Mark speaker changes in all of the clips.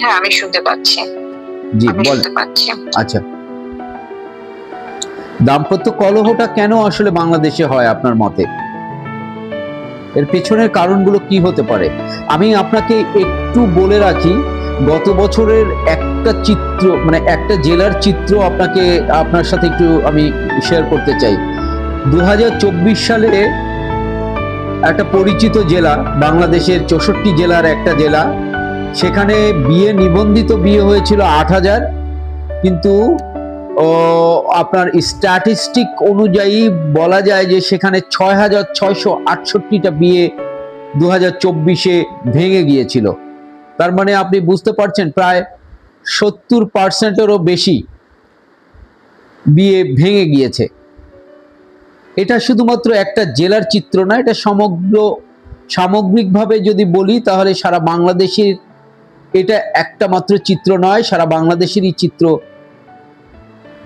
Speaker 1: হ্যাঁ, আমি শুনতে পাচ্ছি।
Speaker 2: জি
Speaker 1: আমি
Speaker 2: বল।
Speaker 1: শুনতে পাচ্ছি।
Speaker 2: আচ্ছা, দাম্পত্য কলহটা কেন আসলে বাংলাদেশে হয় আপনার মতে? এর পেছনের কারণগুলো কি হতে পারে? আমি আপনাকে একটু বলে রাখি, গত বছরের একটা চিত্র, মানে একটা জেলার চিত্র আপনার সাথে একটু আমি শেয়ার করতে চাই। 2024 সালে একটা পরিচিত জেলা, বাংলাদেশের 64 জেলার একটা জেলা, সেখানে নিবন্ধিত বিয়ে হয়েছিল 8,000, কিন্তু আপনার স্ট্যাটিস্টিক অনুযায়ী বলা যায় যে সেখানে 6,668টা বিয়ে 2024-এ ভেঙে গিয়েছিল। তার মানে আপনি বুঝতে পারছেন, প্রায় 70%-এরও বেশি বিয়ে ভেঙে গিয়েছে। এটা শুধুমাত্র একটা জেলার চিত্র না, এটা সামগ্রিকভাবে যদি বলি তাহলে সারা বাংলাদেশের এটা একটা মাত্র চিত্র নয়, সারা বাংলাদেশেরই চিত্র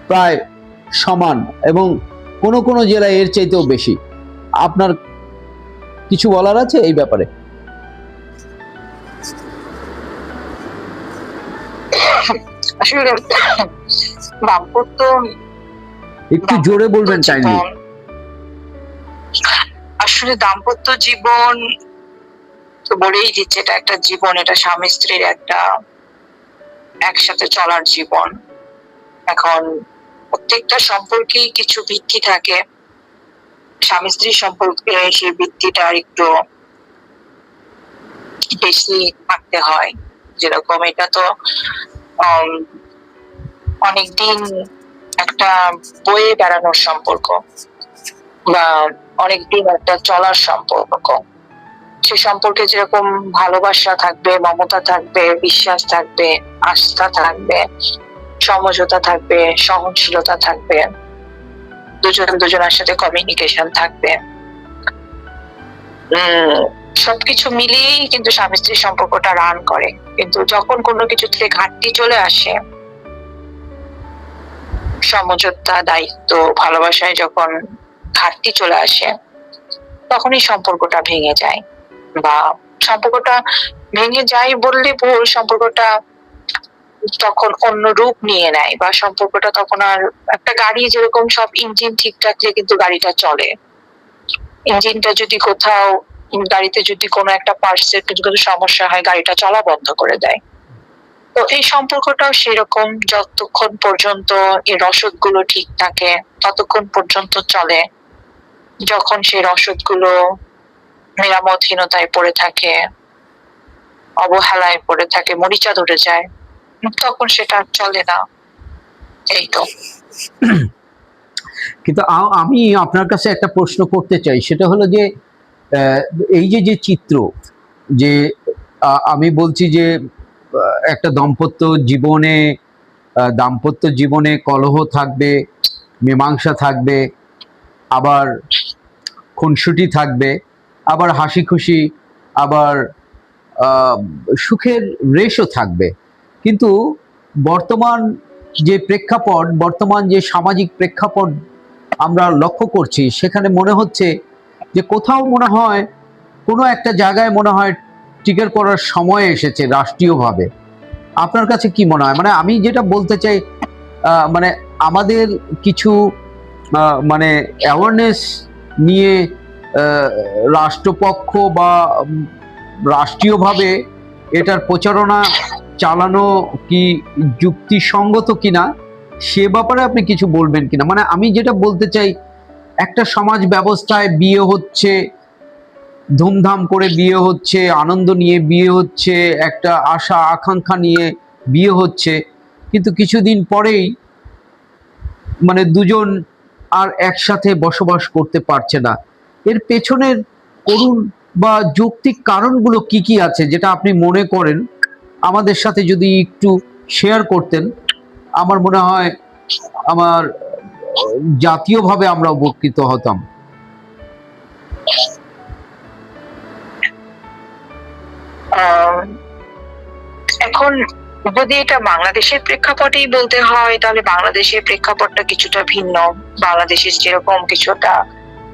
Speaker 2: প্রায় সমান, এবং কোনো কোনো জেলায় এর চাইতেও বেশি। আপনার কিছু বলার আছে এই ব্যাপারে?
Speaker 1: আসলে দাম্পত্য
Speaker 2: একটু জোরে বলবেন কাইন্ডলি।
Speaker 1: আসলে দাম্পত্য জীবন তো বলেই দিচ্ছে, এটা একটা জীবন, এটা স্বামী স্ত্রীর একটা একসাথে চলার জীবন। এখন প্রত্যেকটা সম্পর্কেই কিছু ভিত্তি থাকে, স্বামী স্ত্রীর সম্পর্কে সেই ভিত্তিটা একটু বেশি থাকতে হয়। যেরকম এটা তো অনেকদিন একটা বয়ে বেড়ানোর সম্পর্ক, বা অনেকদিন একটা চলার সম্পর্ক। সে সম্পর্কে যেরকম ভালোবাসা থাকবে, মমতা থাকবে, বিশ্বাস থাকবে, আস্থা থাকবে, সমঝোতা থাকবে, সহনশীলতা থাকবে, দুজনের সাথে কমিউনিকেশন থাকবে, সবকিছু মিলিয়েই কিন্তু স্বামী স্ত্রীর সম্পর্কটা রান করে। কিন্তু যখন কোনো কিছু থেকে ঘাটতি চলে আসে, সমঝোতা, দায়িত্ব, ভালোবাসায় যখন ঘাটতি চলে আসে, তখনই সম্পর্কটা ভেঙে যায়। বা সম্পর্কটা ভেঙে যায় বললে ভুল, সম্পর্কটা তখন অন্য রূপ নিয়ে নেয়, বা সম্পর্কটা তখন আর, একটা গাড়ি যেরকম সব ইঞ্জিন ঠিক থাকলে কিন্তু গাড়িটা চলে, ইঞ্জিনটা যদি কোথাও, গাড়িতে যদি কোনো একটা পার্টসের কিছু সমস্যা হয়, গাড়িটা চলা বন্ধ করে দেয়। তো এই সম্পর্কটাও সেরকম, যতক্ষণ পর্যন্ত এই রসদগুলো ঠিক থাকে ততক্ষণ পর্যন্ত চলে। যখন সেই রসদগুলো মেরামতহীনতায় পড়ে থাকে, অবহেলায় পড়ে থাকে, মরিচা ধরে যায়, তখন সেটা চলে না। এই তো।
Speaker 2: কিন্তু আমি আপনার কাছে একটা প্রশ্ন করতে চাই, সেটা হলো যে এই যে চিত্র, যে আমি বলছি যে একটা দাম্পত্য জীবনে কলহ থাকবে, মীমাংসা থাকবে, আবার খুনসুটি থাকবে, আবার হাসি খুশি, আবার সুখের রেশও থাকবে। কিন্তু বর্তমান বর্তমান যে সামাজিক প্রেক্ষাপট আমরা লক্ষ্য করছি, সেখানে মনে হচ্ছে যে কোথাও মনে হয়, কোনো একটা জায়গায় মনে হয় ট্রিগার করার সময় এসেছে রাষ্ট্রীয়ভাবে। আপনার কাছে কি মনে হয়? মানে আমি যেটা বলতে চাই, মানে আমাদের কিছু মানে অ্যাওয়ারনেস নিয়ে রাষ্ট্রপক্ষ বা রাষ্ট্রীয়ভাবে এটার প্রচারণা চালানো কি যুক্তিসঙ্গত কিনা, সে ব্যাপারে আপনি কিছু বলবেন কিনা? মানে আমি যেটা বলতে চাই, একটা সমাজ ব্যবস্থায় বিয়ে হচ্ছে, ধুমধাম করে বিয়ে হচ্ছে, আনন্দ নিয়ে বিয়ে হচ্ছে, একটা আশা আকাঙ্ক্ষা নিয়ে বিয়ে হচ্ছে, কিন্তু কিছুদিন পরেই মানে দুজন আর একসাথে বসবাস করতে পারছে না। এর পেছনের করুণ বা যৌক্তিক কারণগুলো কি কি আছে, যেটা আপনি মনে করেন আমাদের সাথে যদি একটু শেয়ার করতেন, আমার মনে হয় আমার জাতীয়ভাবে আমরা উপকৃত হতাম।
Speaker 1: এখন যদি এটা বাংলাদেশের প্রেক্ষাপটেই বলতে হয়, তাহলে বাংলাদেশের প্রেক্ষাপটটা কিছুটা ভিন্ন। বাংলাদেশের যেরকম কিছুটা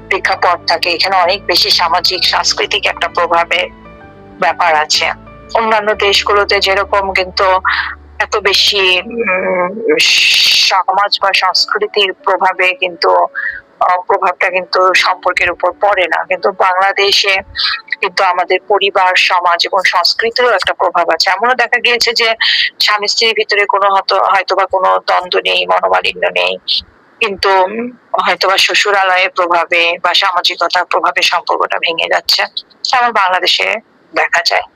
Speaker 1: প্রেক্ষাপট থাকে, এখানে অনেক বেশি সামাজিক সাংস্কৃতিক একটা প্রভাবের ব্যাপার আছে। অন্যান্য দেশগুলোতে যেরকম কিন্তু এত বেশি সমাজ বা সংস্কৃতির প্রভাবে কিন্তু প্রভাবটা কিন্তু সম্পর্কের উপর পড়ে না, কিন্তু বাংলাদেশে কিন্তু আমাদের পরিবার, সমাজ এবং সংস্কৃতিরও একটা প্রভাব আছে। এমনও দেখা গিয়েছে যে স্বামী স্ত্রীর ভিতরে কোনো হয়তোবা কোনো দ্বন্দ্ব নেই, মনোমালিন্য নেই, কিন্তু হয়তোবা শ্বশুরালয়ের প্রভাবে বা সামাজিকতার প্রভাবে সম্পর্কটা ভেঙে যাচ্ছে। আমার বাংলাদেশে দেখা যায়।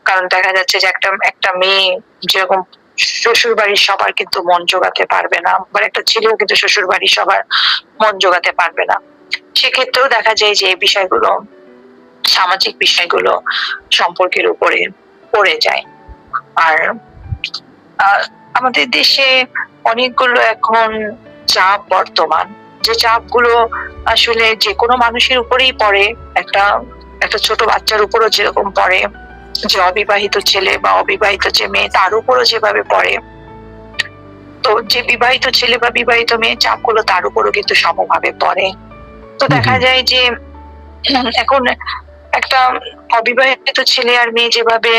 Speaker 1: কারণ দেখা যাচ্ছে যে একটা মেয়ে যেরকম শ্বশুর বাড়ির সবার কিন্তু মন জোগাতে পারবে না, আবার একটা ছেলেও কিন্তু শ্বশুর বাড়ির সবার মন জোগাতে পারবে না। সেক্ষেত্রেও দেখা যায় যে এই বিষয়গুলো, সামাজিক বিষয়গুলো সম্পর্কের উপরে পড়ে যায়। আর আমাদের দেশে অনেকগুলো এখন চাপ বর্তমান, যে চাপগুলো আসলে যে কোনো মানুষের উপরেই পড়ে, একটা ছোট বাচ্চার উপরও যেরকম পড়ে, যে অবিবাহিত ছেলে বা অবিবাহিত যে মেয়ে তার উপরও যেভাবে পড়ে, তো যে বিবাহিত ছেলে বা বিবাহিত মেয়ে চাপগুলো তার উপরও কিন্তু সমভাবে পড়ে। তো দেখা যায় যে এখন একটা অবিবাহিত ছেলে আর মেয়ে যেভাবে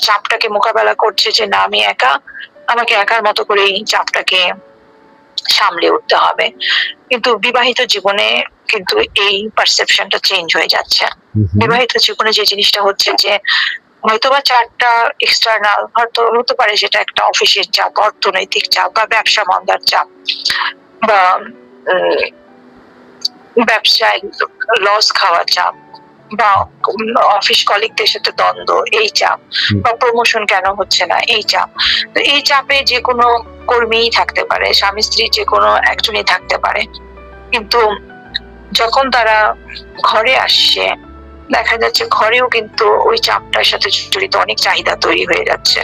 Speaker 1: চাপটাকে মোকাবেলা করছে যে না আমি একা, আমাকে একার মতো করে এই চাপটাকে সামলে উঠতে হবে, কিন্তু বিবাহিত জীবনে কিন্তু এই পারসেপশনটা চেঞ্জ হয়ে যাচ্ছে। বিবাহিত জীবনে যে জিনিসটা হচ্ছে যে হয়তোবা চাপটা এক্সটার্নাল হতে পারে, সেটা একটা অফিসের চাপ, অর্থনৈতিক চাপ বা ব্যবসা মন্দার চাপ, বা ব্যবসায় লস খাওয়ার চাপ, বা অফিস কলিগদের সাথে দ্বন্দ্ব, এই চাপ, বা প্রমোশন কেন হচ্ছে না, এই চাপ। তো এই চাপে যে কোনো কর্মীই থাকতে পারে, স্বামী স্ত্রী যে কোনো একজনই থাকতে পারে, কিন্তু যখন তারা ঘরে আসছে দেখা যাচ্ছে ঘরেও কিন্তু ওই চাপটার সাথে জড়িত অনেক চাহিদা তৈরি হয়ে যাচ্ছে।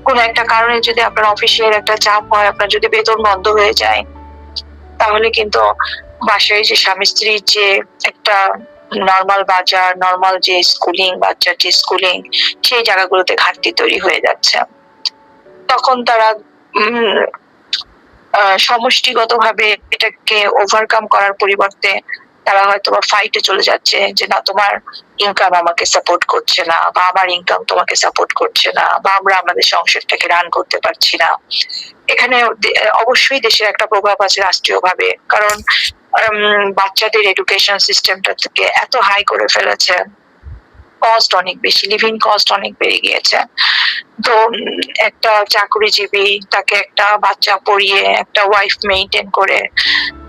Speaker 1: কোন একটা কারণে যদি আপনার অফিসের একটা চাপ হয়, আপনার যদি বেতন বন্ধ হয়ে যায়, তাহলে কিন্তু বাসায় যে স্বামী স্ত্রীর যে একটা নর্মাল বাজার, নর্মাল যে স্কুলিং, বাচ্চার যে স্কুলিং, সেই জায়গাগুলোতে ঘাটতি তৈরি হয়ে যাচ্ছে। তখন তারা সমষ্টিগতভাবে এটাকে ওভারকাম করার পরিবর্তে তারা হয়তো বা ফাইটে চলে যাচ্ছে যে না তোমার ইনকাম আমাকে সাপোর্ট করছে না, বা আমার ইনকাম তোমাকে সাপোর্ট করছে না, বা আমরা আমাদের সংসারটাকে রান করতে পারছি না। এখানে অবশ্যই দেশের একটা প্রভাব আছে রাষ্ট্রীয়ভাবে, কারণ বাচ্চাদের এডুকেশন সিস্টেমটা থেকে এত হাই করে ফেলেছে, কস্ট অনেক বেশি, লিভিং কস্ট অনেক বেড়ে গিয়েছে। তো একটা চাকরিজীবী তাকে একটা বাচ্চা পড়িয়ে একটা ওয়াইফ মেইনটেইন করে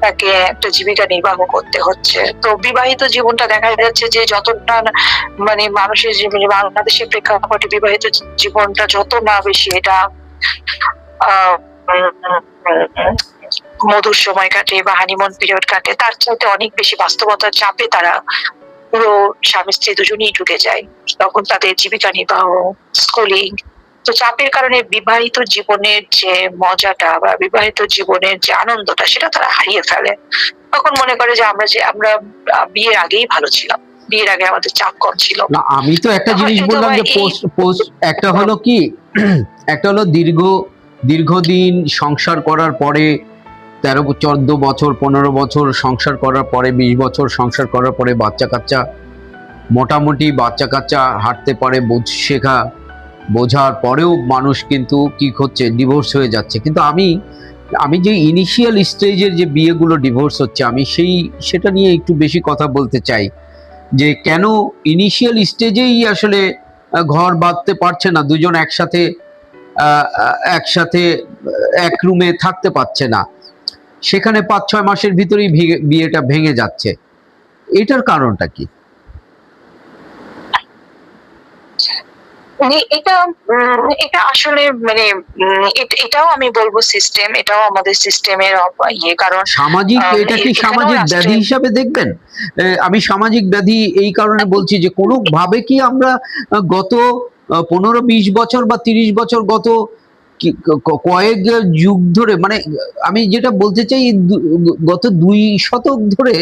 Speaker 1: তাকে একটা জীবিকা নির্বাহ করতে হচ্ছে। তো বিবাহিত জীবনটা দেখা যাচ্ছে যে যতটা মানে মানুষের জীবনে, বাংলাদেশের প্রেক্ষাপটে বিবাহিত জীবনটা যত না বেশি এটা মধুর সময় কাটে বা হানিমুন পিরিয়ড কাটে, তার চাইতে অনেক বেশি বাস্তবতার চাপে তারা পুরো স্বামী স্ত্রী দুজনেই ঢুকে যায়। তখন তাদের জীবিকা নির্বাহ, স্কুলিং, তো চাপের কারণে বিবাহিত জীবনের যে মজাটা বা বিবাহিত জীবনের যে আনন্দটা সেটা তারা হারিয়ে ফেলে। তখন মনে করে যে আমরা বিয়ের আগেই ভালো ছিলাম, বিয়ের আগে আমাদের চাপ কম ছিল।
Speaker 2: না আমি তো একটা জিনিস বললাম যে পোস্ট একটা হলো কি একটা হলো দীর্ঘদিন সংসার করার পরে 13-14 বছর 15 বছর সংসার করার পরে 20 বছর সংসার করার পরে বাচ্চা কাচ্চা, মোটামুটি বাচ্চা কাচ্চা হাঁটতে পারে, বোঝার পরেও মানুষ কিন্তু কি হচ্ছে ডিভোর্স হয়ে যাচ্ছে। কিন্তু আমি যে ইনিশিয়াল স্টেজের যে বিয়েগুলো ডিভোর্স হচ্ছে আমি সেটা নিয়ে একটু বেশি কথা বলতে চাই, যে কেন ইনিশিয়াল স্টেজেই আসলে ঘর বাঁধতে পারছে না, দুজন একসাথে এক রুমে থাকতে পারছে না, সেখানে 5-6 মাসের ভিতরেই বিয়েটা ভেঙে যাচ্ছে। এটার কারণটা কি?
Speaker 1: এটা আসলে মানে এটাও আমি বলবো সিস্টেম, এটাও আমাদের সিস্টেমের কারণ
Speaker 2: সামাজিক, এটা কি সামাজিক ব্যাধি হিসাবে দেখবেন? আমি সামাজিক ব্যাধি এই কারণে বলছি যে কোনো ভাবে কি আমরা গত 15-20 বছর বা 30 বছর, গত কয়েক যুগ ধরে, মানে আমি যেটা বলতে চাই গত 2 শতক ধরে,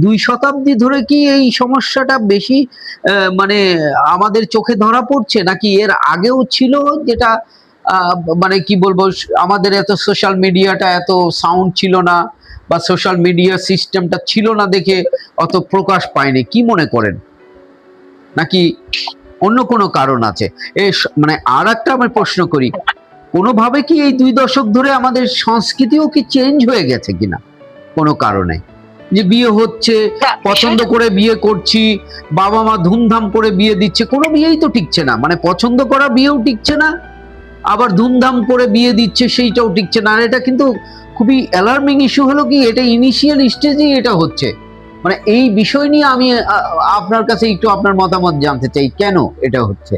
Speaker 2: 2 শতাব্দী ধরে কি এই সমস্যাটা বেশি মানে আমাদের চোখে ধরা পড়ছে, নাকি এর আগেও ছিল, যেটা মানে কি বলবো, আমাদের এত সোশ্যাল মিডিয়াটা এত সাউন্ড ছিল না বা সোশ্যাল মিডিয়া সিস্টেমটা ছিল না দেখে অত প্রকাশ পায়নি? কি মনে করেন? নাকি অন্য কোনো কারণ আছে? মানে আর একটা আমি প্রশ্ন করি, কোনোভাবে কি এই 2 দশক ধরে আমাদের সংস্কৃতিও কি চেঞ্জ হয়ে গেছে কিনা কোনো কারণে? যে বিয়ে হচ্ছে,
Speaker 1: না,
Speaker 2: পছন্দ করে বিয়ে করছি, বাবা মা ধুমধাম করে বিয়ে দিচ্ছে, কোনো বিয়েই তো টিকছে না। মানে পছন্দ করা বিয়েও টিকছে না, আবার ধুমধাম করে বিয়ে দিচ্ছে সেইটাও টিকছে না। আর এটা কিন্তু খুবই অ্যালার্মিং ইস্যু হলো কি, এটা ইনিশিয়াল স্টেজেই এটা হচ্ছে। মানে এই বিষয় নিয়ে আমি আপনার কাছে একটু আপনার মতামত জানতে চাই, কেন এটা হচ্ছে?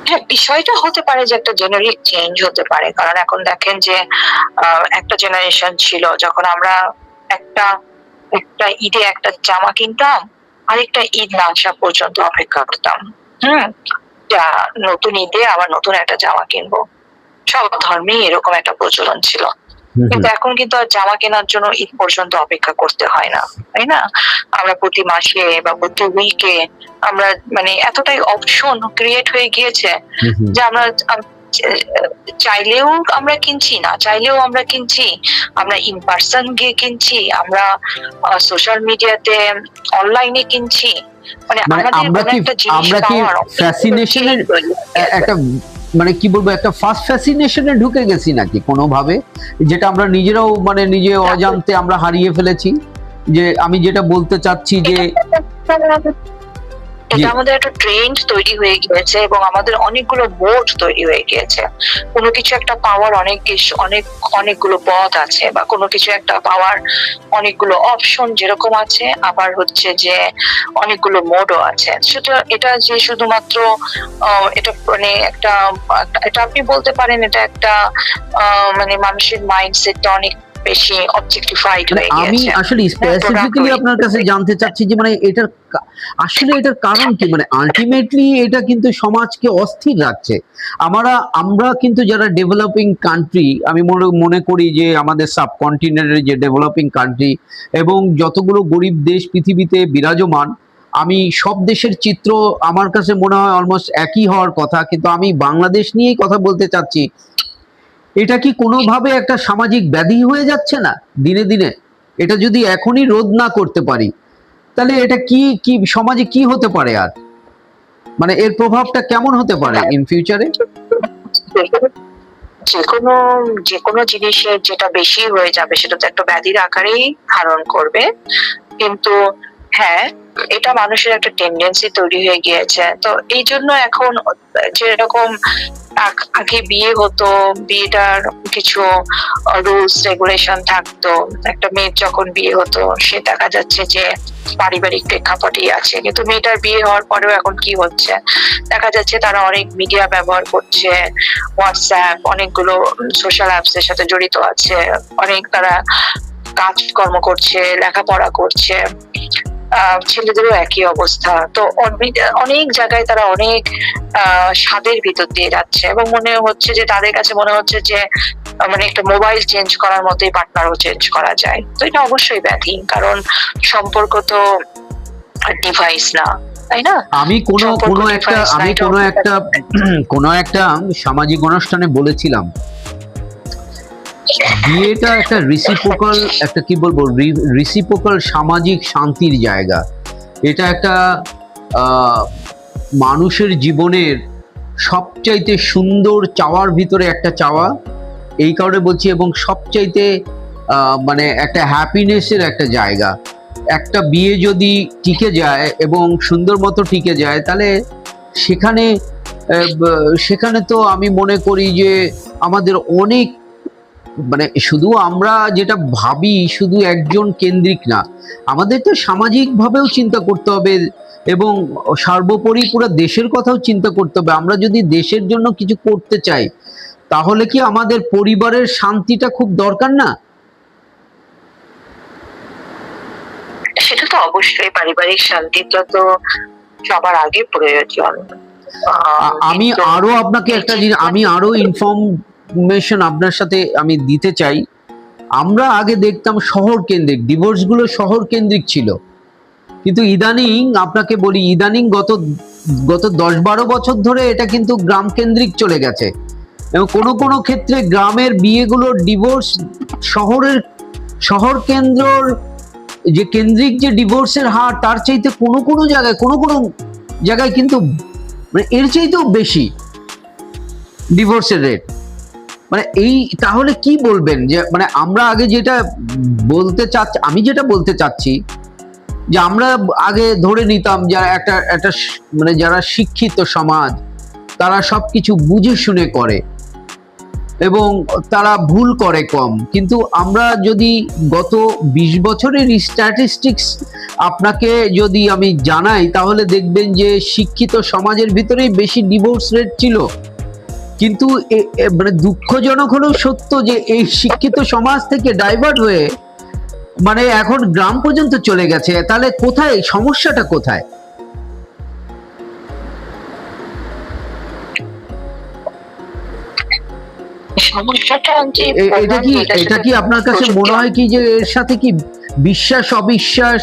Speaker 1: হ্যাঁ, বিষয়টা হতে পারে যে একটা জেনারিক চেঞ্জ হতে পারে, কারণ এখন দেখেন যে একটা জেনারেশন ছিল যখন আমরা একটা একটা ঈদে একটা জামা কিনতাম, আরেকটা ঈদ না আসা পর্যন্ত অপেক্ষা করতাম। হুম, যা নতুন ঈদে আবার নতুন একটা জামা কিনবো। সব ধর্মেই এরকম একটা প্রচলন ছিল। কিন্তু এখন কিন্তু আর জামা কেনার জন্য ঈদ পর্যন্ত অপেক্ষা করতে হয় না, তাই না? আমরা প্রতি মাসে বা প্রতি উইকে আমরা মানে এতটাই অপশন ক্রিয়েট হয়ে গিয়েছে যে আমরা চাইলেও আমরা কিনছি, না চাইলেও আমরা কিনছি, আমরা ইন পার্সন গিয়ে কিনছি, আমরা সোশ্যাল মিডিয়াতে অনলাইনে কিনছি। মানে
Speaker 2: মানে
Speaker 1: আমাদের
Speaker 2: আমরা
Speaker 1: কোনো
Speaker 2: কি
Speaker 1: একটা জিনিস
Speaker 2: আমরা কি
Speaker 1: পাওয়ার
Speaker 2: ফ্যাসিনেশনের একটা, মানে কি বলবো, একটা ফার্স্ট ফ্যাসিনেশনে ঢুকে গেছি নাকি কোনোভাবে, যেটা আমরা নিজেরাও মানে নিজে অজান্তে আমরা হারিয়ে ফেলেছি? যে আমি যেটা বলতে চাচ্ছি যে
Speaker 1: এটা আমাদের একটা ট্রেন্ড তৈরি হয়ে গিয়েছে এবং আমাদের অনেকগুলো মোড তৈরি হয়ে গিয়েছে। কোনো কিছু একটা পাওয়ার অনেকগুলো পথ আছে, বা কোনো কিছু একটা পাওয়ার অনেকগুলো অপশন যেরকম আছে, আবার হচ্ছে যে অনেকগুলো মোডও আছে। সেটা এটা যে শুধুমাত্র এটা মানে এটা আপনি বলতে পারেন এটা একটা মানে মানুষের মাইন্ডসেটটা অনেক বেশি অবজেক্টিফাইড হয়ে গিয়েছে।
Speaker 2: আমি আসলে স্পেসিফিক্যালি আপনার কাছে জানতে চাচ্ছি যে মানে আসলে এটার কারণ কি? মানে আলটিমেটলি এটা কিন্তু সমাজকে অস্থির রাখছে। আমরা কিন্তু যারা ডেভেলপিং কান্ট্রি, আমি মনে করি যে আমাদের সাবকন্টিনেন্টের যে ডেভেলপিং কান্ট্রি এবং যতগুলো গরিব দেশ পৃথিবীতে বিরাজমান, আমি সব দেশের চিত্র আমার কাছে মনে হয় অলমোস্ট একই হওয়ার কথা, কিন্তু আমি বাংলাদেশ নিয়েই কথা বলতে চাচ্ছি। এটা কি কোনোভাবে একটা সামাজিক ব্যাধি হয়ে যাচ্ছে না দিনে দিনে? এটা যদি এখনই রোধ না করতে পারি, তাহলে এটা কি কি সমাজে কি হতে পারে? আর মানে এর প্রভাবটা কেমন হতে পারে ইন ফিউচারে?
Speaker 1: যে কোনো জিনিসের যেটা বেশি হয়ে যাবে সেটা তো একটা ব্যাধির আকারেই ধারণ করবে। কিন্তু হ্যাঁ, এটা মানুষের একটা টেন্ডেন্সি তৈরি হয়ে গিয়েছে। তো এই জন্য এখন যেরকম আগে বিয়ে হতো, বিয়েটার কিছু রুলস রেগুলেশন থাকতো। একটা মেয়ের যখন বিয়ে হতো সে দেখা যাচ্ছে যে পারিবারিক প্রেক্ষাপটই আছে, কিন্তু মেয়েটার বিয়ে হওয়ার পরেও এখন কি হচ্ছে দেখা যাচ্ছে তারা অনেক মিডিয়া ব্যবহার করছে, হোয়াটসঅ্যাপ, অনেকগুলো সোশ্যাল অ্যাপস এর সাথে জড়িত আছে, অনেক তারা কাজকর্ম করছে, লেখাপড়া করছে। ছেলেদেরও একই অবস্থা। তো অনেক জায়গায় তারা অনেক স্বাদের ভিতর দিয়ে যাচ্ছে এবং মনে হচ্ছে যে তাদের কাছে মনে হচ্ছে যে মানে একটা মোবাইল চেঞ্জ করার মতোই পার্টনারও চেঞ্জ করা যায়। তো এটা অবশ্যই ব্যাধি, কারণ সম্পর্ক তো ডিভাইস না, তাই না?
Speaker 2: আমি কোনো একটা সামাজিক অনুষ্ঠানে বলেছিলাম, বিয়েটা একটা রিসিপ্রোকাল, একটা কি বলবো, রিসিপ্রোকাল সামাজিক শান্তির জায়গা। এটা একটা মানুষের জীবনের সবচাইতে সুন্দর চাওয়ার ভিতরে একটা চাওয়া, এই কারণে বলছি। এবং সবচাইতে মানে একটা হ্যাপিনেসের একটা জায়গা। একটা বিয়ে যদি টিকে যায় এবং সুন্দর মতো টিকে যায়, তাহলে সেখানে তো আমি মনে করি যে আমাদের অনেক, মানে শুধু আমরা যেটা ভাবি শুধু একজন কেন্দ্রিক না, আমাদের তো সামাজিকভাবেও চিন্তা করতে হবে এবং সর্বোপরি পুরো দেশের কথাও চিন্তা করতে হবে। আমরা যদি দেশের জন্য কিছু করতে চাই, তাহলে কি আমাদের পরিবারের শান্তিটা খুব দরকার না?
Speaker 1: সেটা তো অবশ্যই, পারিবারিক শান্তিটা তো সবার আগে প্রয়োজন।
Speaker 2: আমি আরো আপনাকে একটা জিনিস, আমি আরো ইনফরমেশন আপনার সাথে আমি দিতে চাই। আমরা আগে দেখতাম শহর কেন্দ্রিক ডিভোর্স গুলো, শহর কেন্দ্রিক ছিল, কিন্তু ইদানিং আপনাকে বলি, ইদানিং গত 10-12 বছর ধরে এটা কিন্তু গ্রাম কেন্দ্রিক চলে গেছে। এবং কোনো ক্ষেত্রে গ্রামের বিয়েগুলোর ডিভোর্স শহর কেন্দ্রর যে কেন্দ্রিক যে ডিভোর্সের হার, তার চাইতে কোনো জায়গায় কোনো জায়গায় কিন্তু মানে এর চাইতেও বেশি ডিভোর্সের রেট। মানে এই তাহলে কি বলবেন যে মানে আমরা আগে যেটা বলতে চাচ্ছি, আমি যেটা বলতে চাচ্ছি যে আমরা আগে ধরে নিতাম যারা একটা একটা মানে যারা শিক্ষিত সমাজ তারা সবকিছু বুঝে শুনে করে এবং তারা ভুল করে কম, কিন্তু আমরা যদি গত 20 বছরের স্ট্যাটিস্টিক্স আপনাকে যদি আমি জানাই তাহলে দেখবেন যে শিক্ষিত সমাজের ভিতরেই বেশি ডিভোর্স রেট ছিল। কিন্তু মানে দুঃখজনক হলেও সত্য যে এই শিক্ষিত সমাজ থেকে ডাইভার্ট হয়ে মানে এখন গ্রাম পর্যন্ত চলে গেছে। তাহলে কোথায় সমস্যাটা, কোথায়?
Speaker 1: সমস্যাটা যে
Speaker 2: এটা কি আপনার কাছে মনে হয় কি যে এর সাথে কি বিশ্বাস অবিশ্বাস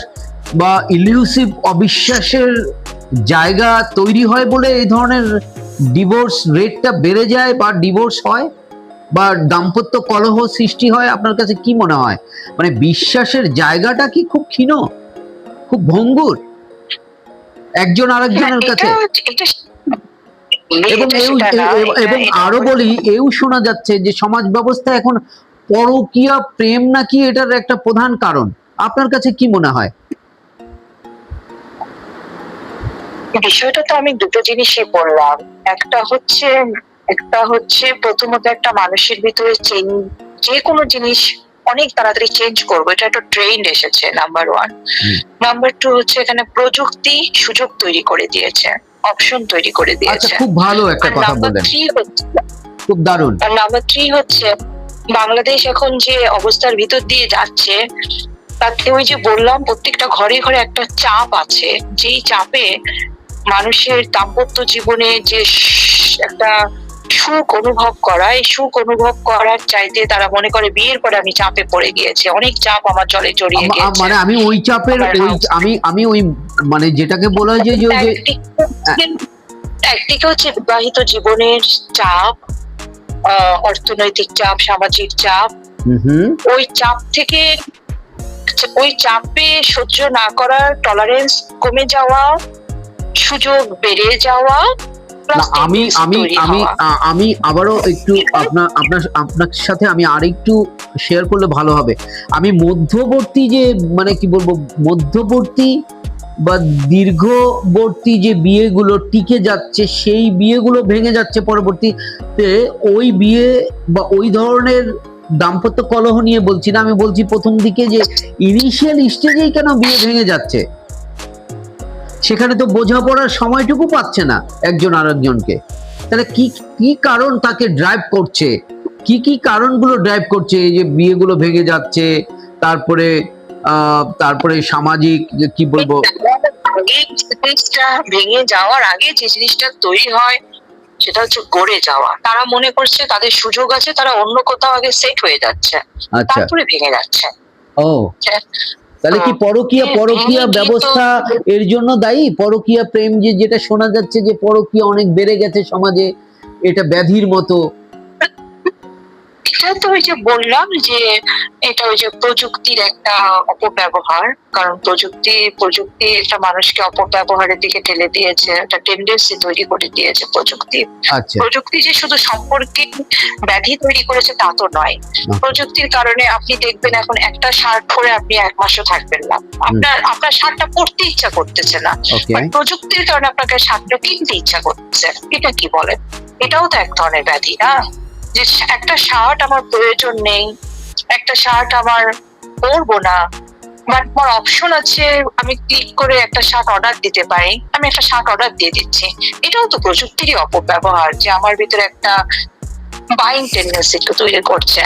Speaker 2: বা ইলিউসিভ অবিশ্বাসের জায়গা তৈরি হয় বলে এই ধরনের ডিভোর্স রেটটা বেড়ে যায় বা ডিভোর্স হয় বা দাম্পত্য কলহ সৃষ্টি হয়? আপনার কাছে কি মনে হয় মানে বিশ্বাসের জায়গাটা কি খুব ক্ষীণ, খুব ভঙ্গুর একজন আরেকজনের কাছে? এবং আরো বলি, এও শোনা যাচ্ছে যে সমাজ ব্যবস্থা এখন পরকীয়া প্রেম নাকি এটার একটা প্রধান কারণ। আপনার কাছে কি মনে হয়?
Speaker 1: বিষয়টা তো আমি দুটো জিনিসই বললাম। একটা হচ্ছে প্রথমত একটা মানুষের ভিতরে যে কোনো জিনিস অনেক তাড়াতাড়ি চেঞ্জ করবো, এটা একটা ট্রেন্ড এসেছে, নাম্বার 1। নাম্বার 2 হচ্ছে এখানে প্রযুক্তি সুযোগ তৈরি করে দিয়েছে, অপশন তৈরি করে দিয়েছে।
Speaker 2: খুব ভালো একটা কথা বললেন, খুব দারুণ।
Speaker 1: আর নাম্বার 3 হচ্ছে বাংলাদেশ এখন যে অবস্থার ভিতর দিয়ে যাচ্ছে তাতে ওই যে বললাম প্রত্যেকটা ঘরে ঘরে একটা চাপ আছে, যেই চাপে মানুষের দাম্পত্য জীবনে যে একটা সুখ অনুভব করা, এই সুখ অনুভব করার চাইতে তারা মনে করে বিয়ের পরে আমি চাপে পড়ে গিয়েছে, অনেক চাপ আমার জলে জড়িয়ে গিয়েছে।
Speaker 2: মানে আমি ওই চাপের আমি ওই মানে যেটাকে বলা হয় যে
Speaker 1: একদিকে হচ্ছে বিবাহিত জীবনের চাপ, অর্থনৈতিক চাপ, সামাজিক চাপ, ওই চাপ থেকে ওই চাপে সহ্য না করার টলারেন্স কমে যাওয়া, সুযোগ বেড়ে যাওয়া।
Speaker 2: আমি আমি আমি আমি আবারও একটু আপনার সাথে আমি আরেকটু শেয়ার করলে ভালো হবে। আমি মধ্যবর্তী যে মানে কি বলবো, মধ্যবর্তী বা দীর্ঘবর্তী যে বিয়েগুলো টিকে যাচ্ছে সেই বিয়েগুলো ভেঙে যাচ্ছে পরবর্তীতে। ওই বিয়ে বা ওই ধরনের দাম্পত্য কলহ নিয়ে বলছি না, আমি বলছি প্রথম দিকে যে ইনিশিয়াল স্টেজেই কেন বিয়ে ভেঙে যাচ্ছে, সেখানে তো বোঝাপড়ার সময়টুকু পাচ্ছে না একজন আরেকজনকে। তাহলে কি কি কারণ তাকে ড্রাইভ করছে, কি কি কারণগুলো ড্রাইভ করছে এই যে বিয়েগুলো ভেঙে যাচ্ছে? তারপরে সামাজিক কি বলবো,
Speaker 1: ভেঙে যাওয়ার আগে যে জিনিসটা তৈরি হয় সেটা হচ্ছে গড়ে যাওয়া। তারা মনে করছে তাদের সুযোগ আছে, তারা অন্য কোথাও আগে সেট হয়ে যাচ্ছে, তারপরে ভেঙে যাচ্ছে।
Speaker 2: ও তাহলে কি পরকীয়া ব্যবস্থা এর জন্য দায়ী? পরকীয়া প্রেম যেটা শোনা যাচ্ছে যে পরকীয়া অনেক বেড়ে গেছে সমাজে, এটা ব্যাধির মতো।
Speaker 1: এটা তো ওই যে বললাম যে এটা ওই যে প্রযুক্তির একটা অপব্যবহার, কারণ প্রযুক্তি একটা মানুষকে অপব্যবহারের দিকে ঠেলে দিয়েছে, একটা টেন্ডেন্সি তৈরি করে দিয়েছে প্রযুক্তি। প্রযুক্তি যে শুধু সম্পর্কে ব্যাধি তৈরি করেছে তা তো নয়। প্রযুক্তির কারণে আপনি দেখবেন এখন একটা শার্ট পরে আপনি 1 মাসও থাকবেন না, আপনার শার্টটা পরতে ইচ্ছা করতেছে না, প্রযুক্তির কারণে আপনাকে শার্টটা কিনতে ইচ্ছা করতেছে। এটা কি বলেন? এটাও তো এক ধরনের ব্যাধি না, যে একটা শার্ট আমার প্রয়োজন নেই, একটা শার্ট আমার পরবো না, বাট আমার অপশন আছে, আমি ক্লিক করে একটা শার্ট অর্ডার দিতে পারি, আমি একটা শার্ট অর্ডার দিয়ে দিচ্ছি। এটাও তো প্রযুক্তিরই অপব্যবহার, যে আমার ভিতরে একটা বাইং টেন্ডেন্সি তৈরি করছে।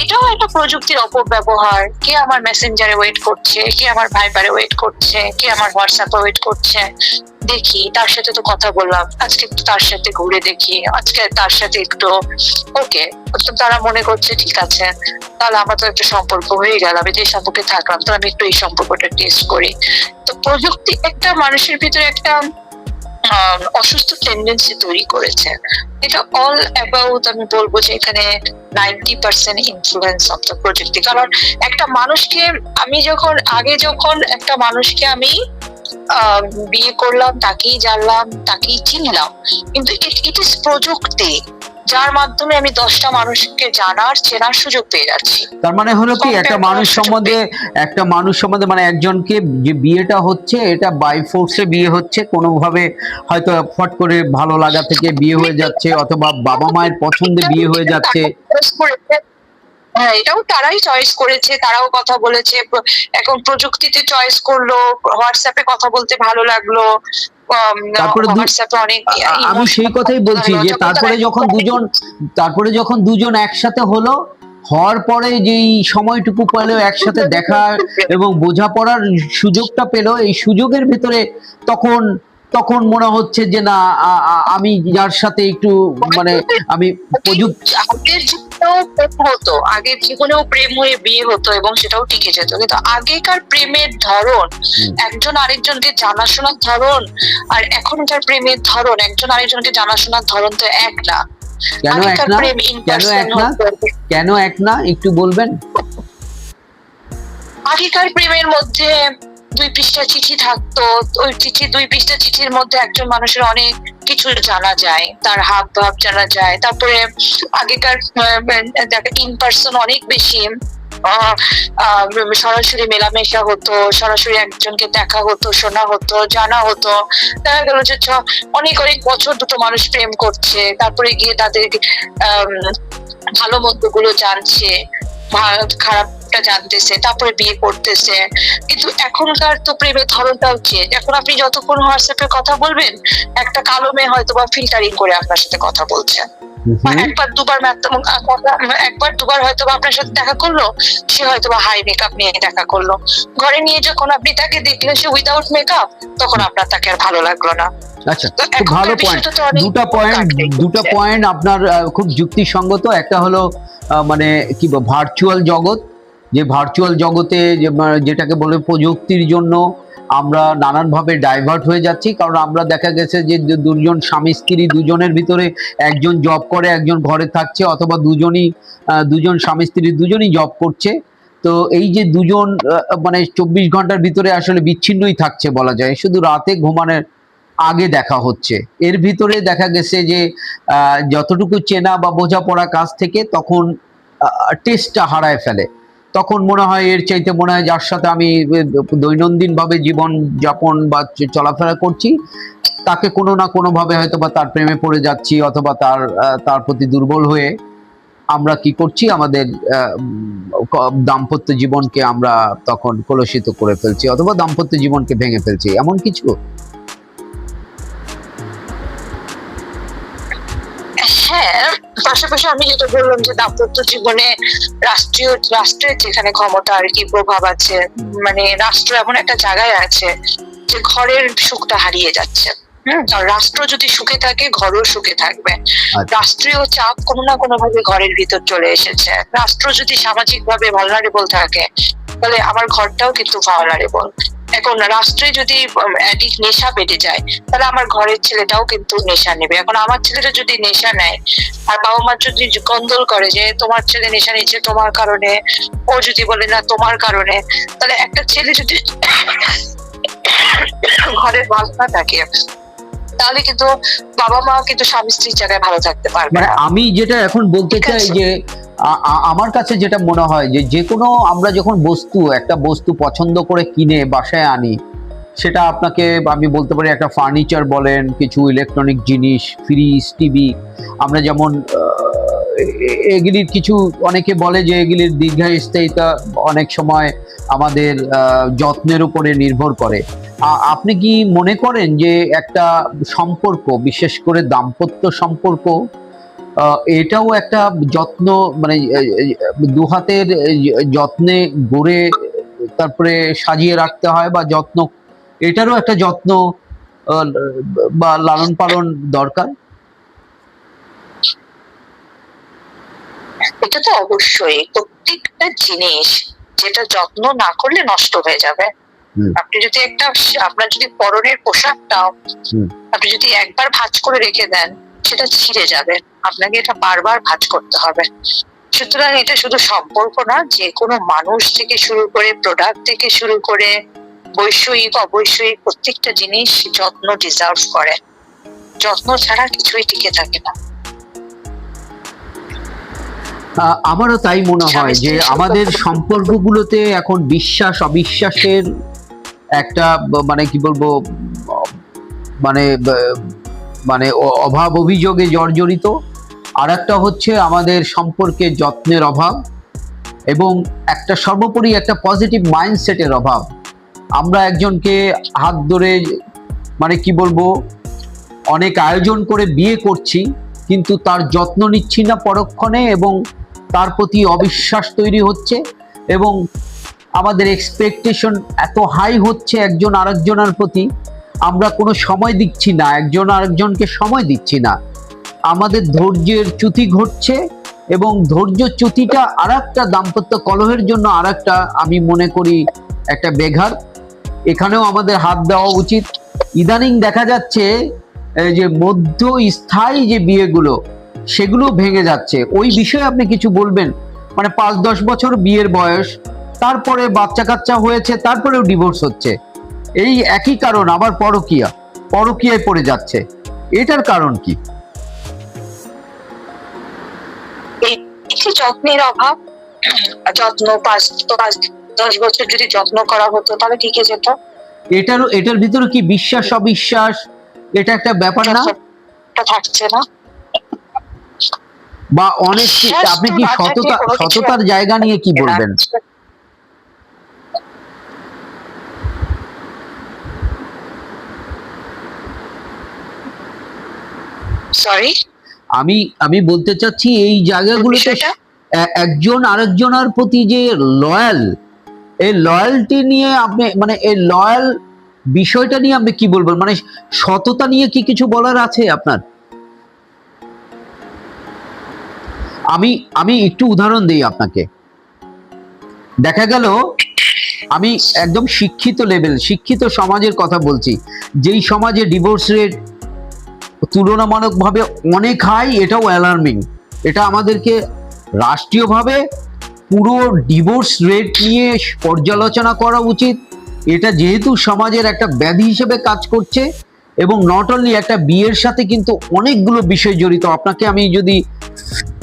Speaker 1: এটাও একটা প্রযুক্তির অপব্যবহার। কে আমার মেসেঞ্জারে ওয়েট করছে, কে আমার ভাইবারে ওয়েট করছে, কে আমার হোয়াটসঅ্যাপে ওয়েট করছে, দেখি তার সাথে তো কথা বললাম, আজকে একটু তার সাথে ঘুরে দেখি, আজকে তার সাথে একটু ওকে, তারা মনে করছে ঠিক আছে তাহলে আমার তো একটা সম্পর্ক হয়ে গেল, আমি যে সম্পর্কে থাকলাম তো আমি একটু এই সম্পর্কটা টেস্ট করি। তো প্রযুক্তি একটা মানুষের ভিতরে একটা অসুস্থ টেন্ডেন্সি তৈরি করেছে। এটা অল অ্যাবাউট, আমি বলবো যে এখানে 90% ইনফ্লুয়েন্স অফ দ্য প্রযুক্তি। কারণ একটা মানুষকে আমি যখন একটা মানুষকে আমি বিয়ে করলাম, তাকেই জানলাম, তাকেই চিনলাম, কিন্তু ইট ইজ প্রযুক্তি যার মাধ্যমে আমি 10টা মানুষকে জানার চেনার সুযোগ পেয়ে যাচ্ছি।
Speaker 2: তার মানে হলো কি,
Speaker 1: Compare
Speaker 2: একটা
Speaker 1: করার
Speaker 2: মানুষ
Speaker 1: সুযোগ
Speaker 2: সম্বন্ধে, একটা মানুষ সম্বন্ধে মানে একজনকে যে বিয়েটা হচ্ছে এটা বাই ফোর্সে বিয়ে হচ্ছে, কোনোভাবে হয়তো ফট করে ভালো লাগা থেকে বিয়ে হয়ে যাচ্ছে, অথবা বাবা মায়ের পছন্দে বিয়ে হয়ে যাচ্ছে।
Speaker 1: হ্যাঁ, এটাও তারাই চয়েস করেছে, তারাও কথা বলেছে। এখন প্রযুক্তিতে চয়েস করলো, হোয়াটসঅ্যাপে কথা বলতে ভালো লাগলো।
Speaker 2: তারপরে
Speaker 1: হোয়াটসঅ্যাপে অনেক
Speaker 2: আমি সেই কথাই বলছি যে তারপরে যখন দুজন একসাথে হলো, হওয়ার পরে যেই সময়টুকু পেলো একসাথে দেখা এবং বোঝাপড়ার সুযোগটা পেলো, এই সুযোগের ভিতরে তখন তখন মনে হচ্ছে যে না, আমি যার সাথে একটু মানে আমি
Speaker 1: আগের জীবনেও প্রেম হতো, আগের জীবনেও প্রেম হয়ে বিয়ে হতো এবং সেটাও টিকে যেত, কিন্তু আগেকার প্রেমের ধরন, একজন আরেকজনকে জানাশোনার ধরন আর এখনকার প্রেমের ধরন, একজন আরেকজনকে জানাশোনার ধরন তো এক না।
Speaker 2: কেন এক না? কেন এক না একটু বলবেন?
Speaker 1: আগেকার প্রেমের মধ্যে 2 পৃষ্ঠা চিঠি থাকতো, ওই 2 পৃষ্ঠা চিঠির মধ্যে একজন মানুষের অনেক কিছু জানা যায়, তার হাব ভাব জানা যায়। তারপরে আগেকার ইন পার্সন অনেক বেশি সরাসরি মেলামেশা হতো, সরাসরি একজনকে দেখা হতো, শোনা হতো, জানা হতো। দেখা গেল যে অনেক অনেক বছর দুটো মানুষ প্রেম করছে, তারপরে গিয়ে তাদের ভালো মন্দ গুলো জানছে, খারাপটা জানতেছে, তারপরে বিয়ে করতেছে। কিন্তু এখনকার তো প্রেমের ধরনটাও চেঞ্জ। এখন আপনি যতক্ষণ হোয়াটসঅ্যাপে কথা বলবেন, একটা কালো মেয়ে হয়তো বা ফিল্টারিং করে আপনার সাথে কথা বলছে, একবার দুবার হয়তো আপনার সাথে দেখা করলো, সে হয়তো বা হাই মেকআপ নিয়ে দেখা করলো। ঘরে নিয়ে যখন আপনি তাকে দেখলেন সে উইদাউট মেকআপ, তখন আপনার তাকে আর ভালো লাগলো না।
Speaker 2: আচ্ছা, খুব ভালো পয়েন্ট। দুটা পয়েন্ট আপনার খুব যুক্তিসঙ্গত। একটা হলো মানে কি ভার্চুয়াল জগৎ, যে ভার্চুয়াল জগতে যেটাকে বলে প্রযুক্তির জন্য আমরা নানানভাবে ডাইভার্ট হয়ে যাচ্ছি। কারণ আমরা দেখা গেছে যে দুজন স্বামী স্ত্রী, দুজনের ভিতরে একজন জব করে, একজন ঘরে থাকছে, অথবা দুজন স্বামী স্ত্রী দুজনই জব করছে। তো এই যে দুজন মানে 24 ঘন্টার ভিতরে আসলে বিচ্ছিন্নই থাকছে বলা যায়, শুধু রাতে ঘুমানোর আগে দেখা হচ্ছে। এর ভিতরে দেখা গেছে যে যতটুকু চেনা বা বোঝাপড়া কাজ থেকে তখন টেস্টটা হারায় ফেলে। তখন মনে হয় এর চাইতে মনে হয় যার সাথে আমি দৈনন্দিন ভাবে জীবন যাপন বা চলাফেরা করছি, তাকে কোনো না কোনো ভাবে হয়তো বা তার প্রেমে পড়ে যাচ্ছি, অথবা তার প্রতি দুর্বল হয়ে আমরা কি করছি, আমাদের দাম্পত্য জীবনকে আমরা তখন কলুষিত করে ফেলছি, অথবা দাম্পত্য জীবনকে ভেঙে ফেলছি, এমন কিছু।
Speaker 1: হ্যাঁ, পাশাপাশি আমি যেটা বললাম যে দাম্পত্য জীবনে রাষ্ট্রের যেখানে ক্ষমতা আর কি প্রভাব আছে, মানে রাষ্ট্র এমন একটা জায়গায় আছে যে ঘরের সুখটা হারিয়ে যাচ্ছে। রাষ্ট্র যদি সুখে থাকে, ঘরও সুখে থাকবে। রাষ্ট্রীয় চাপ কোনো না কোনো ভাবে ঘরের ভিতর চলে এসেছে। রাষ্ট্র যদি সামাজিক ভাবে ভালনারেবল থাকে, তাহলে আমার ঘরটাও কিন্তু ভালনারেবল। এখন রাষ্ট্রে যদি নেশা বেড়ে যায়, তাহলে আমার ঘরের ছেলেটাও কিন্তু নেশা নেবে। এখন আমার ছেলেটা যদি নেশা নেয়, আর বাবা মা যদি কন্দল করে যে তোমার ছেলে নেশা নিচ্ছে তোমার কারণে, ও যদি বলে না তোমার কারণে, তাহলে একটা ছেলে যদি ঘরের ভালো না থাকে, তাহলে কিন্তু বাবা মা কিন্তু স্বামী স্ত্রীর জায়গায় ভালো থাকতে পারবে না।
Speaker 2: আমি যেটা এখন বলতে চাই যে আমার কাছে যেটা মনে হয় যে কোনো আমরা যখন একটা বস্তু পছন্দ করে কিনে বাসায় আনি, সেটা আপনাকে আমি বলতে পারি একটা ফার্নিচার বলেন, কিছু ইলেকট্রনিক জিনিস, ফ্রিজ, টিভি, আমরা যেমন এগুলির কিছু অনেকে বলে যে এগুলির দীর্ঘস্থায়িতা অনেক সময় আমাদের যত্নের উপরে নির্ভর করে। আপনি কি মনে করেন যে একটা সম্পর্ক, বিশেষ করে দাম্পত্য সম্পর্ক, এটাও একটা যত্ন, মানে দুহাতের যত্নে গড়ে তারপরে সাজিয়ে রাখতে হয়, বা এটারও একটা যত্ন বা লালন পালন দরকার?
Speaker 1: এটা তো অবশ্যই, প্রত্যেকটা জিনিস যেটা যত্ন না করলে নষ্ট হয়ে যাবে। আপনি যদি আপনার যদি পরনের পোশাকটাও আপনি যদি একবার ভাঁজ করে রেখে দেন, সেটা ছিঁড়ে যাবে, আপনাকে এটা বারবার ভাঁজ করতে হবে। সুতরাং এটা শুধু সম্পর্ক না, যে কোনো মানুষ থেকে শুরু করে, প্রোডাক্ট থেকে শুরু করে, বৈষয়িক অবৈষয়িক প্রত্যেকটা জিনিস যত্ন ডিজার্ভ করে। যত্ন ছাড়া কিছুই টিকে থাকে না।
Speaker 2: আমারও তাই মনে হয় যে আমাদের সম্পর্কগুলোতে এখন বিশ্বাস অবিশ্বাসের একটা মানে কি বলবো মানে মানে অভাব অভিযোগে জর্জরিত। আর একটা হচ্ছে আমাদের সম্পর্কে যত্নের অভাব এবং একটা সর্বোপরি একটা পজিটিভ মাইন্ডসেটের অভাব। আমরা একজনকে হাত ধরে মানে কি বলবো অনেক আয়োজন করে বিয়ে করছি, কিন্তু তার যত্ন নিচ্ছি না পরক্ষণে, এবং তার প্রতি অবিশ্বাস তৈরি হচ্ছে এবং আমাদের এক্সপেকটেশন এত হাই হচ্ছে একজন আরেকজনের প্রতি, আমরা কোনো সময় দিচ্ছি না, একজন আরেকজনকে সময় দিচ্ছি না। আমাদের ধৈর্যের চ্যুতি ঘটছে এবং ধৈর্যচ্যুতিটা আর একটা দাম্পত্য কলহের জন্য আর একটা আমি মনে করি একটা বেঘাত। এখানেও আমাদের হাত দেওয়া উচিত। ইদানিং দেখা যাচ্ছে যে মধ্যস্থায়ী যে বিয়েগুলো সেগুলো ভেঙে যাচ্ছে। ওই বিষয়ে আপনি কিছু বলবেন? মানে 5-10 বছর বিয়ের বয়স, তারপরে বাচ্চা কাচ্চা হয়েছে, তারপরেও ডিভোর্স হচ্ছে। এই একই কারণ, আবার পরকীয়ায় পড়ে যাচ্ছে। এটার কারণ কি?
Speaker 1: যত্নের অভাব। যত্ন 5-10 বছর যদি যত্ন করা হতো তাহলে টিকে যেত।
Speaker 2: এটার ভিতরে কি বিশ্বাস অবিশ্বাস এটা একটা ব্যাপার না?
Speaker 1: থাকছে না
Speaker 2: বা অনেক আপনি কি সততার জায়গা নিয়ে কি বলবেন?
Speaker 1: সরি,
Speaker 2: আমি বলতে চাচ্ছি এই জায়গাগুলোতে একজন আরেকজনের প্রতি যে লয়াল, এই লয়ালটি নিয়ে আপনি মানে এই লয়াল বিষয়টা নিয়ে আপনি কি বলবেন? মানে সততা নিয়ে কি কিছু বলার আছে আপনার? আমি একটু উদাহরণ দিই আপনাকে। দেখা গেল আমি একদম শিক্ষিত সমাজের কথা বলছি, যেই সমাজে ডিভোর্স রেট তুলনামূলকভাবে অনেক হাই, এটাও অ্যালার্মিং। এটা আমাদেরকে রাষ্ট্রীয়ভাবে পুরো ডিভোর্স রেট নিয়ে পর্যালোচনা করা উচিত। এটা যেহেতু সমাজের একটা ব্যাধি হিসেবে কাজ করছে এবং নট অনলি একটা বিয়ের সাথে কিন্তু অনেকগুলো বিষয় জড়িত। আপনাকে আমি যদি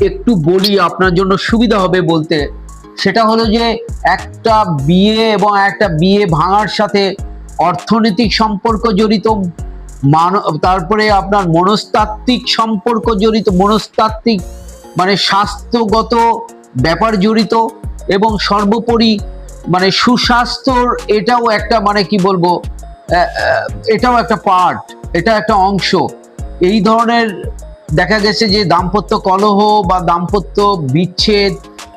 Speaker 2: একটু বলি আপনার জন্য সুবিধা হবে বলতে, সেটা হলো যে একটা বিয়ে এবং একটা বিয়ে ভাঙার সাথে অর্থনৈতিক সম্পর্ক জড়িত, তারপরে আপনার মনস্তাত্ত্বিক সম্পর্ক জড়িত, মনস্তাত্ত্বিক মানে স্বাস্থ্যগত ব্যাপার জড়িত, এবং সর্বোপরি মানে সুস্বাস্থ্যর এটাও একটা মানে কি বলবো এটাও একটা পার্ট, এটা একটা অংশ। এই ধরনের দেখা গেছে যে দাম্পত্য কলহ বা দাম্পত্য বিচ্ছেদ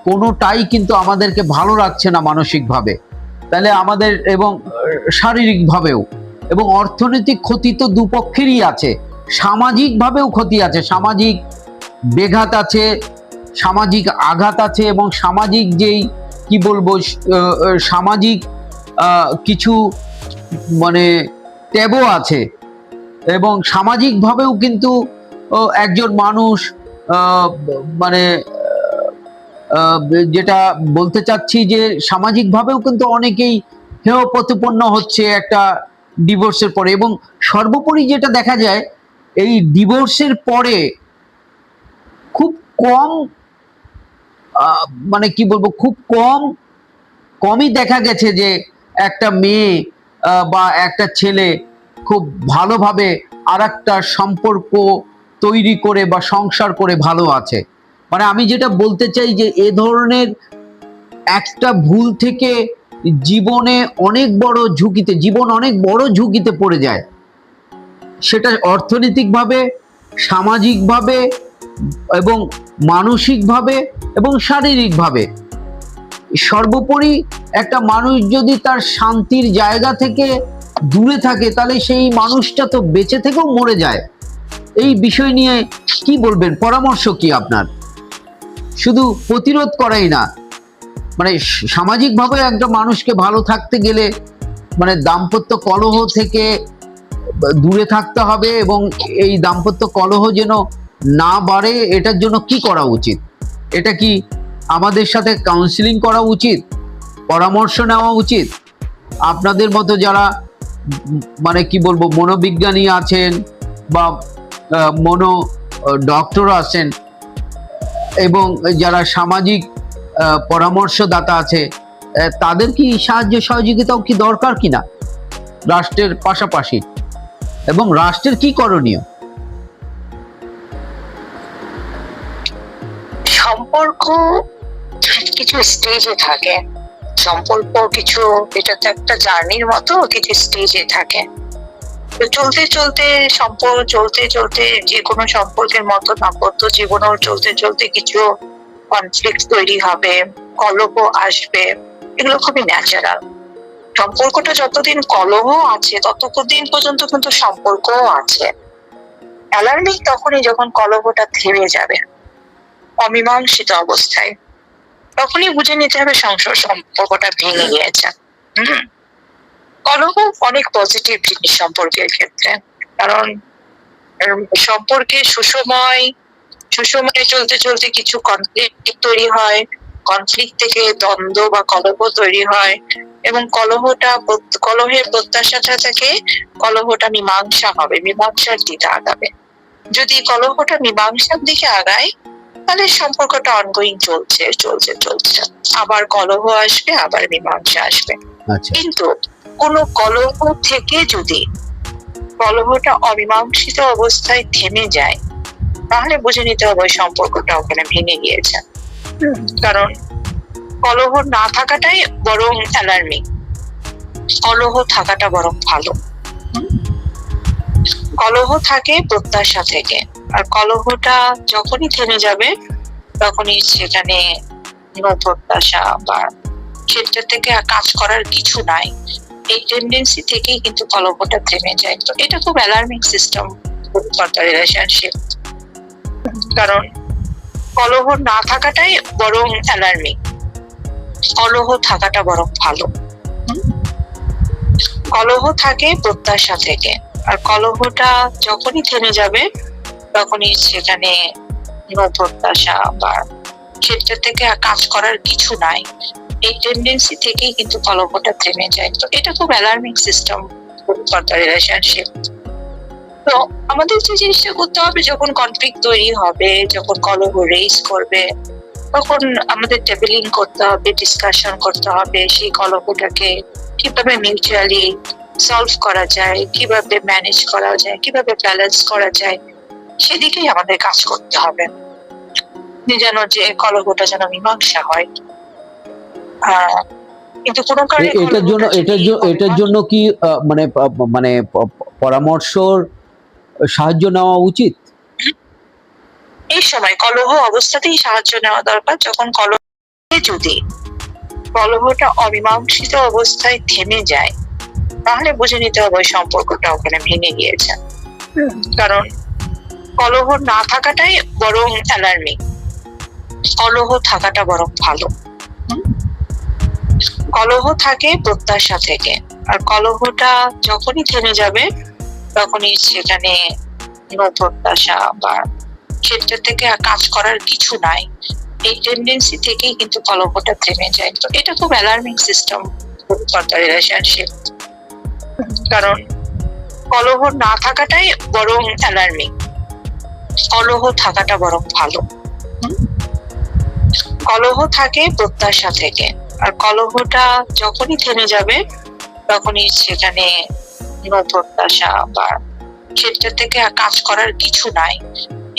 Speaker 2: কোনোটাই কিন্তু আমাদেরকে ভালো রাখছে না মানসিকভাবে, তাহলে আমাদের এবং শারীরিকভাবেও, এবং অর্থনৈতিক ক্ষতি তো দুপক্ষেরই আছে, সামাজিকভাবেও ক্ষতি আছে, সামাজিক বেঘাত আছে, সামাজিক আঘাত আছে, এবং সামাজিক যেই কি বলবো সামাজিক কিছু মানে ট্যাবও আছে, এবং সামাজিকভাবেও কিন্তু একজন মানুষ মানে যেটা বলতে চাচ্ছি যে সামাজিকভাবেও কিন্তু অনেকেই হেয় প্রতিপন্ন হচ্ছে একটা ডিভোর্সের পরে। এবং সর্বোপরি যেটা দেখা যায় এই ডিভোর্সের পরে খুব কম মানে কি বলবো খুব কমই দেখা গেছে যে একটা মেয়ে বা একটা ছেলে খুব ভালোভাবে আর একটা সম্পর্ক তৈরি করে বা সংসার করে ভালো আছে। মানে আমি যেটা বলতে চাই যে এ ধরনের একটা ভুল থেকে জীবন অনেক বড় ঝুঁকিতে পড়ে যায়, সেটা অর্থনৈতিকভাবে, সামাজিকভাবে এবং মানসিকভাবে এবং শারীরিকভাবে। সর্বোপরি একটা মানুষ যদি তার শান্তির জায়গা থেকে দূরে থাকে তাহলে সেই মানুষটা তো বেঁচে থেকেও মরে যায়। এই বিষয় নিয়ে কি বলবেন? পরামর্শ কি আপনার? শুধু প্রতিরোধ করাই না, মানে সামাজিকভাবে একটা মানুষকে ভালো থাকতে গেলে মানে দাম্পত্য কলহ থেকে দূরে থাকতে হবে, এবং এই দাম্পত্য কলহ যেন না বাড়ে এটার জন্য কি করা উচিত? এটা কি আমাদের সাথে কাউন্সিলিং করা উচিত, পরামর্শ নেওয়া উচিত? আপনাদের মতো যারা মানে কি বলবো মনোবিজ্ঞানী আছেন বা মনো ডক্টর আছেন এবং যারা সামাজিক পরামর্শদাতা আছে, তাদের কি সাহায্য সহযোগিতাও কি দরকার কিনা রাষ্ট্রের পাশাপাশি, এবং রাষ্ট্রের কি করণীয়?
Speaker 1: সম্পর্ক কিছু স্টেজে থাকে। সম্পর্ক কিছু, এটা তো একটা জার্নির মতো, কিছু স্টেজে থাকে। তো চলতে চলতে সম্পর্ক, চলতে চলতে যে কোনো সম্পর্কের মতো দাম্পত্য জীবনেও চলতে চলতে কিছু কনফ্লিক্ট তৈরি হবে, কলহ আসবে, এগুলো খুবই ন্যাচারাল। সম্পর্কটা যতদিন কলহ আছে ততদিন পর্যন্ত কিন্তু সম্পর্কও আছে। অ্যালার্মিং তখনই যখন কলহটা থেমে যাবে অমীমাংসিত অবস্থায়, তখনই বুঝে নিতে হবে সম্পর্কটা ভেঙে গিয়েছে। কলহ অনেক পজিটিভ জিনিস সম্পর্কের ক্ষেত্রে, কারণ সম্পর্কে সুসময় চলতে চলতে কিছু কনফ্লিক্ট তৈরি হয়, কনফ্লিক্ট থেকে দ্বন্দ্ব বা কলহ তৈরি হয়, এবং কলহের প্রত্যাশাটা থেকে কলহটা মীমাংসা হবে, মীমাংসার দিকে আগাবে। যদি কলহটা মীমাংসার দিকে আগায় তাহলে সম্পর্কটা অনগোয়িং চলছে চলছে চলছে, আবার কলহ আসবে, আবার মীমাংসা আসবে। কিন্তু কোনো কলহ থেকে যদি কলহটা অমীমাংসিত অবস্থায় থেমে যায় তাহলে বুঝে নিতে হবে ওই সম্পর্কটা ওখানে ভেঙে গিয়েছে। কারণ কলহ না থাকাটাই বরং অ্যালার্মিং, কলহ থাকাটা বরং ভালো। কলহ থাকে প্রত্যাশা থেকে, আর কলহটা যখনই থেমে যাবে তখনই সেখানে প্রত্যাশা বা সেটা থেকে কাজ করার কিছু নাই, এই টেন্ডেন্সি থেকেই কিন্তু কলহটা থেমে যায়। তো এটা খুব alarming system for the relationship. কারণ কলহ না থাকাটাই বরং অ্যালার্মিং, কলহ থাকাটা বরং ভালো। কলহ থাকে প্রত্যাশা থেকে, আর কলহটা যখনই থেমে যাবে তখনই সেখানে প্রত্যাশা বা সেটা থেকে কাজ করার কিছু নাই, এই টেন্ডেন্সি থেকেই কিন্তু কলহটা থেমে যায়। তো এটা খুব alarming system for the relationship. তো আমাদের যে জিনিসটা করতে হবে, যখন কনফ্লিক্ট তৈরি হবে, যখন কলহ রেইজ করবে, তখন আমাদের টেবিলিং করতে হবে, ডিসকাশন করতে হবে, সেই কলহটাকে কিভাবে মিউচুয়ালি সলভ করা যায়, কিভাবে ম্যানেজ করা যায়, কিভাবে ব্যালেন্স করা যায়, সেদিকেই আমাদের কাজ করতে হবে, যেন যে কলহটা যেন মীমাংসা হয়। কিন্তু কোনো কারণে
Speaker 2: এটার জন্য কি মানে মানে পরামর্শর সাহায্য নেওয়া উচিত?
Speaker 1: এই সময় কলহ অবস্থাতেই সাহায্য নেওয়া দরকার। যখন যদি কলহটা অমীমাংসিত অবস্থায় থেমে যায় তাহলে বুঝে নিতে হবে ওই সম্পর্কটা ওখানে ভেঙে গিয়েছে। কারণ কলহ না থাকাটাই বরং অ্যালার্মিং, কলহ থাকাটা বরং ভালো। কলহ থাকে প্রত্যাশা থেকে, আর কলহটা যখনই থেমে যাবে তখনই সেখানে প্রত্যাশা বা সেটা থেকে কাজ করার কিছু নাই, এই টেন্ডেন্সি থেকেই কিন্তু কলহটা থেমে যায়। তো এটা খুব alarming system for the relationship. কারণ কলহ না থাকাটাই বরং অ্যালার্মিং, কলহ থাকাটা বরং ভালো। কলহ থাকে প্রত্যাশা থেকে, আর কলহটা যখনই থেমে যাবে তখনই সেখানে প্রত্যাশা বা সেটা থেকে কাজ করার কিছু নাই,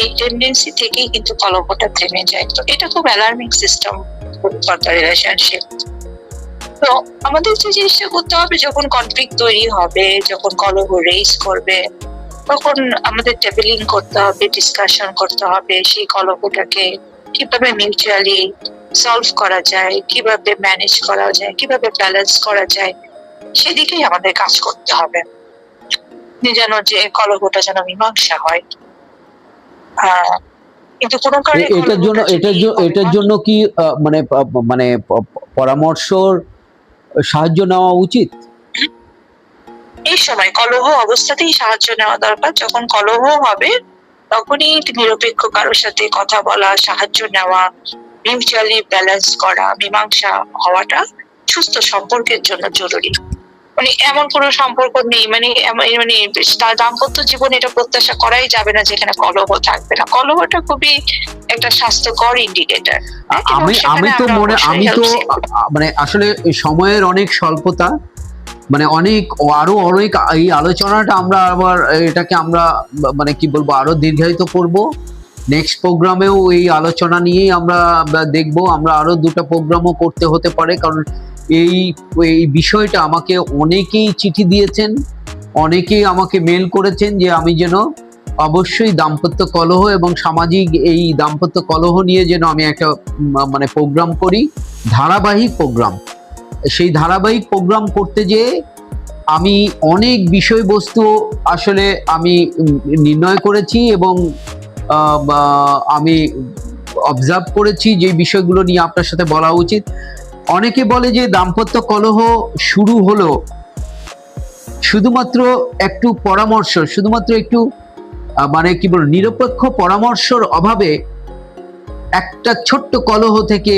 Speaker 1: এই টেন্ডেন্সি থেকেই কিন্তু কলহটা থেমে যায়। তো এটা খুব alarming system for the relationship. তো আমাদের যে জিনিসটা করতে হবে, যখন কনফ্লিক্ট তৈরি হবে, যখন কলহ রেইজ করবে, তখন আমাদের টেবিলিং করতে হবে, ডিসকাশন করতে হবে, সেই কলহটাকে কিভাবে মিউচুয়ালি সলভ করা যায়, কিভাবে ম্যানেজ করা যায়, কিভাবে ব্যালেন্স করা যায়, সেদিকেই আমাদের কাজ করতে হবে, যেন যে কলহটা যেন মীমাংসা হয়। কিন্তু কোনো কারণে
Speaker 2: এটার জন্য কি মানে মানে পরামর্শর সাহায্য নেওয়া উচিত?
Speaker 1: এই সময় কলহ অবস্থাতেই সাহায্য নেওয়া দরকার। যখন কলহ হবে তখনই নিরপেক্ষ কারোর সাথে কথা বলা, সাহায্য নেওয়া, মিউচুয়ালি ব্যালেন্স করা, মীমাংসা হওয়াটা সুস্থ সম্পর্কের জন্য জরুরি। মানে এমন কোনো সম্পর্ক নেই, মানে মানে তার দাম্পত্য জীবন এটা প্রত্যাশা করাই যাবে না যেখানে কলহ থাকবে না। কলহটা খুবই একটা স্বাস্থ্যকর ইন্ডিকেটর।
Speaker 2: আমি তো মানে আসলে সময়ের অনেক স্বল্পতা, মানে আরো অনেক এই আলোচনাটা আমরা আবার এটাকে আমরা মানে কি বলবো আরো দীর্ঘায়িত করব। নেক্সট প্রোগ্রামেও এই আলোচনা নিয়েই আমরা দেখব, আমরা আরো দুটো প্রোগ্রামও করতে হতে পারে, কারণ এই এই বিষয়টা আমাকে অনেকেই চিঠি দিয়েছেন, অনেকেই আমাকে মেল করেছেন যে আমি যেন অবশ্যই দাম্পত্য কলহ এবং সামাজিক এই দাম্পত্য কলহ নিয়ে যেন আমি একটা মানে প্রোগ্রাম করি, ধারাবাহিক প্রোগ্রাম। সেই ধারাবাহিক প্রোগ্রাম করতে যেয়ে আমি অনেক বিষয়বস্তু আসলে আমি নির্ণয় করেছি এবং আমি অবজার্ভ করেছি যে বিষয়গুলো নিয়ে আপনার সাথে বলা উচিত। অনেকে বলে যে দাম্পত্য কলহ শুরু হলো শুধুমাত্র একটু পরামর্শ, শুধুমাত্র একটু মানে কি বলবো নিরপেক্ষ পরামর্শের অভাবে একটা ছোট্ট কলহ থেকে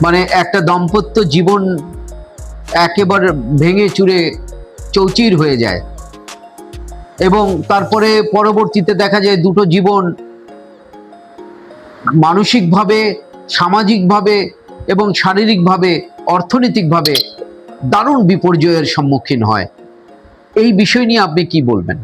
Speaker 2: মানে একটা দাম্পত্য জীবন একেবারে ভেঙে চুরে চৌচির হয়ে যায় এবং তারপরে পরবর্তীতে দেখা যায় দুটো জীবন মানসিকভাবে, সামাজিকভাবে এবং শারীরিকভাবে, অর্থনৈতিকভাবে দারুণ বিপর্যয়ের সম্মুখীন হয়। এই বিষয় নিয়ে আপনি কি বলবেন?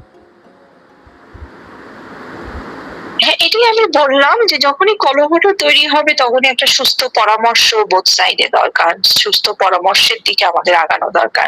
Speaker 1: হ্যাঁ, এটাই আমি বললাম যে যখনই কলহটা তৈরি হবে তখনই একটা সুস্থ পরামর্শ বোথ সাইডে দরকার, সুস্থ পরামর্শের দিকে আমাদের আগানো দরকার।